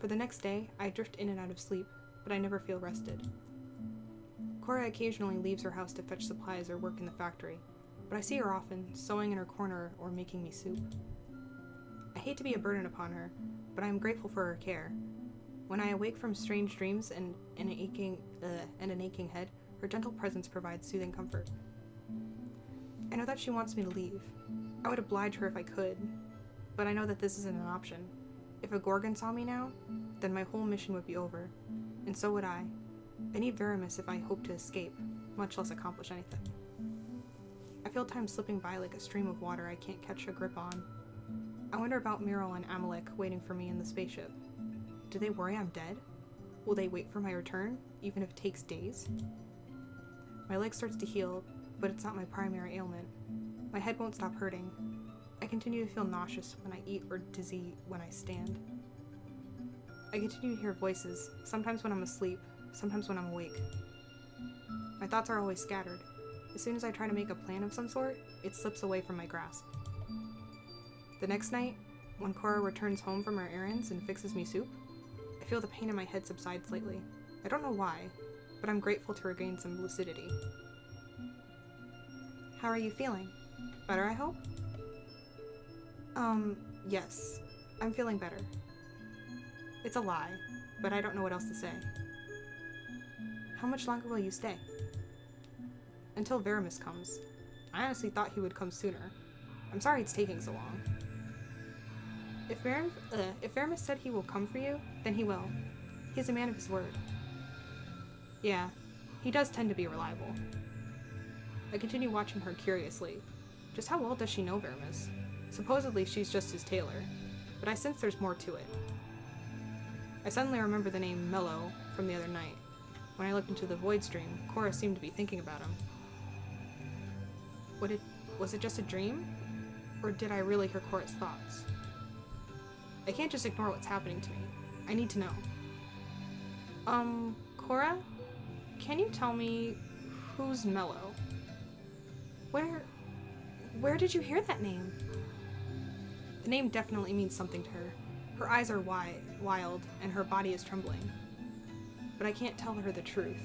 For the next day, I drift in and out of sleep, but I never feel rested. Cora occasionally leaves her house to fetch supplies or work in the factory, but I see her often, sewing in her corner or making me soup. I hate to be a burden upon her, but I am grateful for her care. When I awake from strange dreams and an aching head, her gentle presence provides soothing comfort. I know that she wants me to leave. I would oblige her if I could, but I know that this isn't an option. If a Gorgon saw me now, then my whole mission would be over, and so would I. I need Veramis if I hope to escape, much less accomplish anything. I feel time slipping by like a stream of water I can't catch a grip on. I wonder about Miro and Amalek waiting for me in the spaceship. Do they worry I'm dead? Will they wait for my return, even if it takes days? My leg starts to heal, but it's not my primary ailment. My head won't stop hurting. I continue to feel nauseous when I eat or dizzy when I stand. I continue to hear voices, sometimes when I'm asleep, sometimes when I'm awake. My thoughts are always scattered. As soon as I try to make a plan of some sort, it slips away from my grasp. The next night, when Cora returns home from her errands and fixes me soup, I feel the pain in my head subside slightly. I don't know why, but I'm grateful to regain some lucidity. How are you feeling? Better, I hope? Yes. I'm feeling better. It's a lie, but I don't know what else to say. How much longer will you stay? Until Veramis comes. I honestly thought he would come sooner. I'm sorry it's taking so long. If Veramis said he will come for you, then he will. He's a man of his word. Yeah, he does tend to be reliable. I continue watching her curiously. Just how well does she know Veramis? Supposedly she's just his tailor, but I sense there's more to it. I suddenly remember the name Mello from the other night. When I looked into the void stream, Cora seemed to be thinking about him. Was it just a dream? Or did I really hear Cora's thoughts? I can't just ignore what's happening to me. I need to know. Cora? Can you tell me who's Mello? Where did you hear that name? The name definitely means something to her. Her eyes are wild, and her body is trembling. But I can't tell her the truth,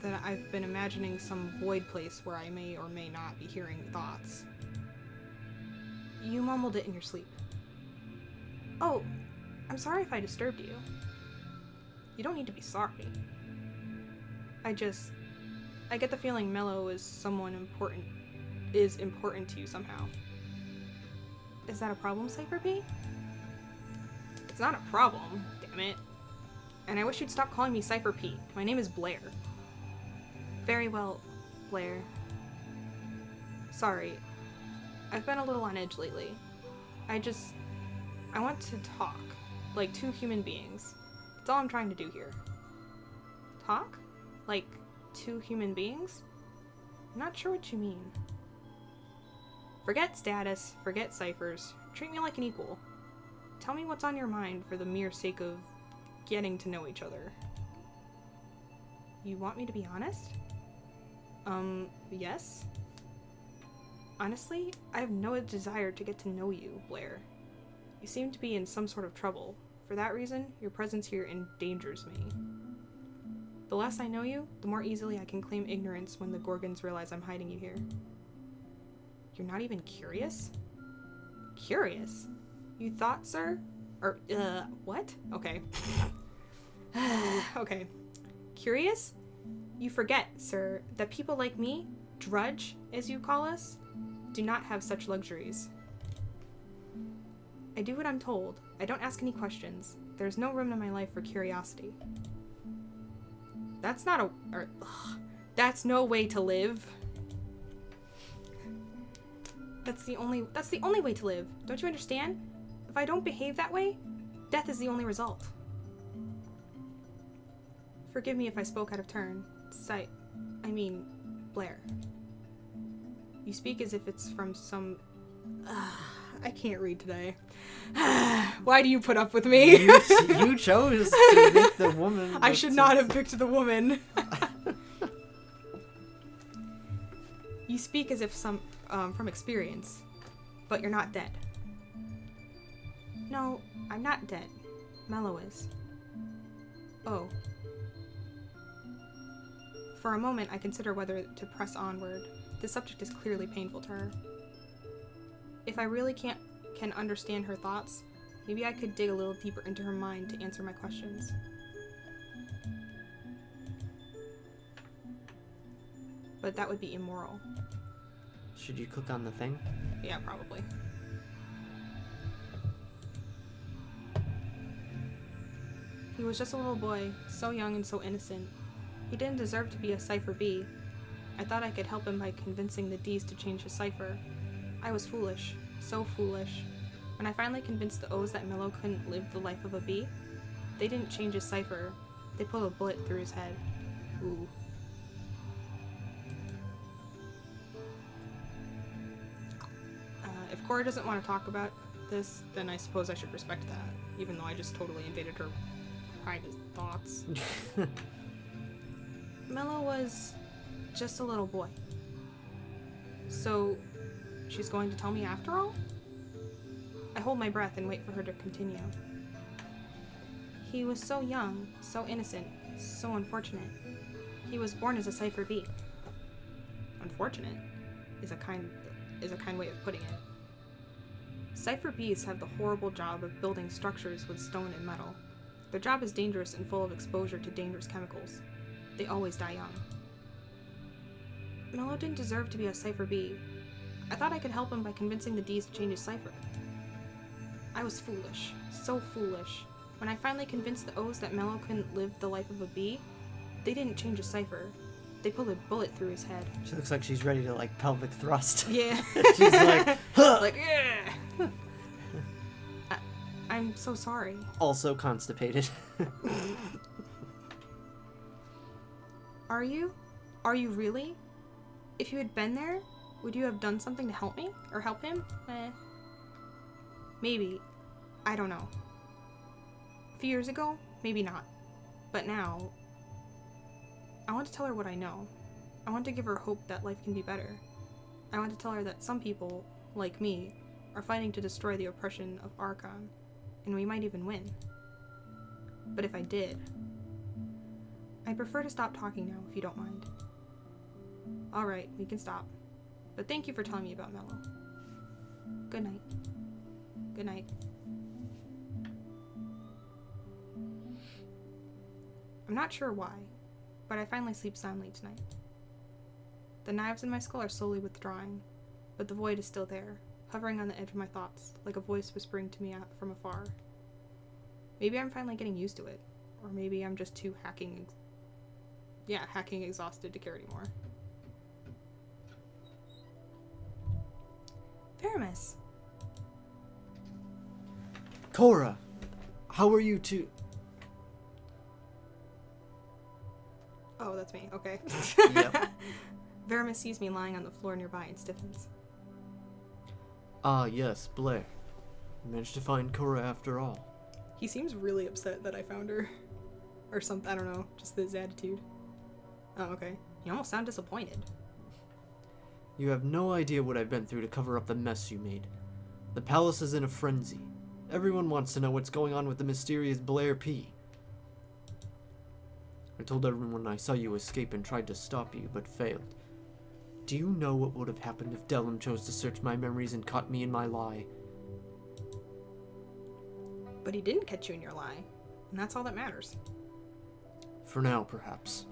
that I've been imagining some void place where I may or may not be hearing thoughts. You mumbled it in your sleep. Oh, I'm sorry if I disturbed you. You don't need to be sorry. I get the feeling Mello is important to you somehow. Is that a problem, Cypher P? It's not a problem, damn it. And I wish you'd stop calling me Cypher P. My name is Blair. Very well, Blair. Sorry. I've been a little on edge lately. I want to talk. Like two human beings. That's all I'm trying to do here. Talk? Like two human beings? I'm not sure what you mean. Forget status, forget ciphers. Treat me like an equal. Tell me what's on your mind for the mere sake of getting to know each other. You want me to be honest? Yes? Honestly, I have no desire to get to know you, Blair. You seem to be in some sort of trouble. For that reason, your presence here endangers me. The less I know you, the more easily I can claim ignorance when the Gorgons realize I'm hiding you here. You're not even curious? Curious? You thought, sir? What? Okay. Okay. Curious? You forget, sir, that people like me, drudge, as you call us, do not have such luxuries. I do what I'm told. I don't ask any questions. There's no room in my life for curiosity. That's not that's no way to live. That's the only way to live. Don't you understand? If I don't behave that way, death is the only result. Forgive me if I spoke out of turn. Blair. You speak as if it's from some... I can't read today. Why do you put up with me? You chose to make the woman... I should not have picked the woman. You speak as if from experience, but you're not dead. No, I'm not dead. Mello is. Oh. For a moment, I consider whether to press onward. The subject is clearly painful to her. If I really can understand her thoughts, maybe I could dig a little deeper into her mind to answer my questions. But that would be immoral. Should you click on the thing? Yeah, probably. He was just a little boy, so young and so innocent. He didn't deserve to be a cipher B. I thought I could help him by convincing the D's to change his cipher. I was foolish, so foolish. When I finally convinced the O's that Mello couldn't live the life of a B, they didn't change his cipher. They pulled a bullet through his head. Ooh. If Cora doesn't want to talk about this, then I suppose I should respect that, even though I just totally invaded her private thoughts. Mello was just a little boy. So, she's going to tell me after all? I hold my breath and wait for her to continue. He was so young, so innocent, so unfortunate. He was born as a cipher B. Unfortunate is a kind way of putting it. Cipher Bs have the horrible job of building structures with stone and metal. Their job is dangerous and full of exposure to dangerous chemicals. They always die young. Mello didn't deserve to be a cipher B. I thought I could help him by convincing the Ds to change his cipher. I was foolish, so foolish. When I finally convinced the O's that Mello couldn't live the life of a B, they didn't change his cipher. They pulled a bullet through his head. She looks like she's ready to, like, pelvic thrust. Yeah. She's like, huh! Like, yeah. I'm so sorry. Also constipated. Are you? Are you really? If you had been there, would you have done something to help me? Or help him? Maybe. I don't know. A few years ago, maybe not. But now, I want to tell her what I know. I want to give her hope that life can be better. I want to tell her that some people, like me, are fighting to destroy the oppression of Archon, and we might even win. But if I did, I'd prefer to stop talking now, if you don't mind. Alright, we can stop. But thank you for telling me about Mello. Good night. Good night. I'm not sure why, but I finally sleep soundly tonight. The knives in my skull are slowly withdrawing, but the void is still there, hovering on the edge of my thoughts, like a voice whispering to me from afar. Maybe I'm finally getting used to it, or maybe I'm just too hacking exhausted to care anymore. Veramis! Cora, how are you two? Oh, that's me. Okay. Yep. Veramis sees me lying on the floor nearby and stiffens. Ah, yes, Blair. I managed to find Cora after all. He seems really upset that I found her. Or something, I don't know, just his attitude. Oh, okay. You almost sound disappointed. You have no idea what I've been through to cover up the mess you made. The palace is in a frenzy. Everyone wants to know what's going on with the mysterious Blair P. I told everyone I saw you escape and tried to stop you, but failed. Do you know what would have happened if Delum chose to search my memories and caught me in my lie? But he didn't catch you in your lie, and that's all that matters. For now, perhaps.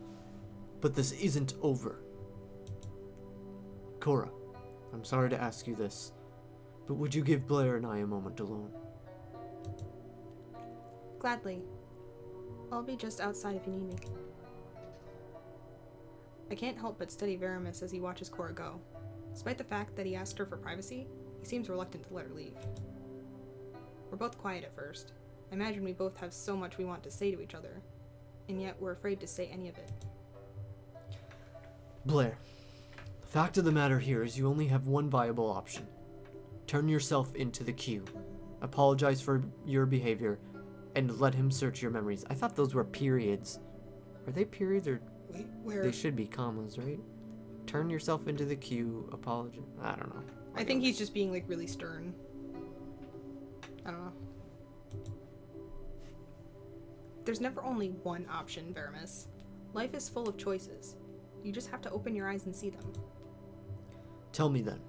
But this isn't over. Cora, I'm sorry to ask you this, but would you give Blair and I a moment alone? Gladly. I'll be just outside if you need me. I can't help but study Veramis as he watches Cora go. Despite the fact that he asked her for privacy, he seems reluctant to let her leave. We're both quiet at first. I imagine we both have so much we want to say to each other, and yet we're afraid to say any of it. Blair, the fact of the matter here is you only have one viable option. Turn yourself into the Q. Apologize for your behavior, and let him search your memories. I thought those were periods. Are they periods or... Wait, where? They should be commas, right? Turn yourself into the Q. Apologize. I don't know. I think he's just being, like, really stern. I don't know. There's never only one option, Veramis. Life is full of choices. You just have to open your eyes and see them. Tell me then,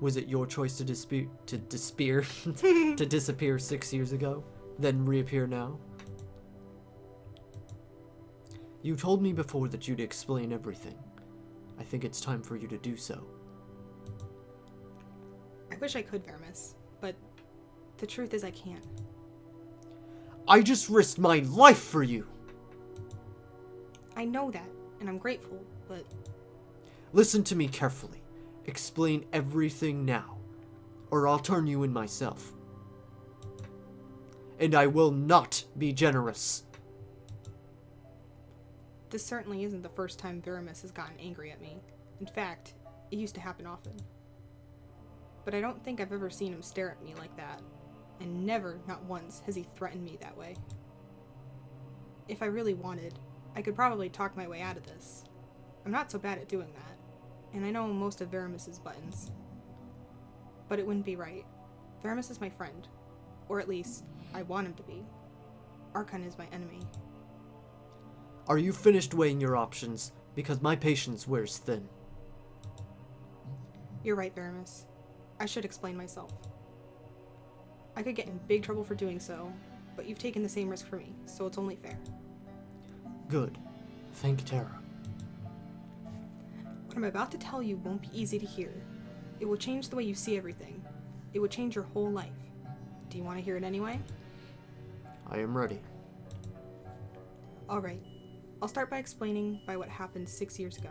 was it your choice to disappear 6 years ago, then reappear now? You told me before that you'd explain everything. I think it's time for you to do so. I wish I could, Veramis, but the truth is I can't. I just risked my life for you! I know that, and I'm grateful, but... Listen to me carefully. Explain everything now, or I'll turn you in myself. And I will not be generous. This certainly isn't the first time Veramis has gotten angry at me. In fact, it used to happen often. But I don't think I've ever seen him stare at me like that, and never, not once, has he threatened me that way. If I really wanted, I could probably talk my way out of this. I'm not so bad at doing that, and I know most of Veramis's buttons. But it wouldn't be right. Veramis is my friend, or at least, I want him to be. Archon is my enemy. Are you finished weighing your options? Because my patience wears thin. You're right, Veramis. I should explain myself. I could get in big trouble for doing so, but you've taken the same risk for me, so it's only fair. Good. Thank Terra. What I'm about to tell you won't be easy to hear. It will change the way you see everything. It will change your whole life. Do you want to hear it anyway? I am ready. Alright. I'll start by explaining what happened 6 years ago.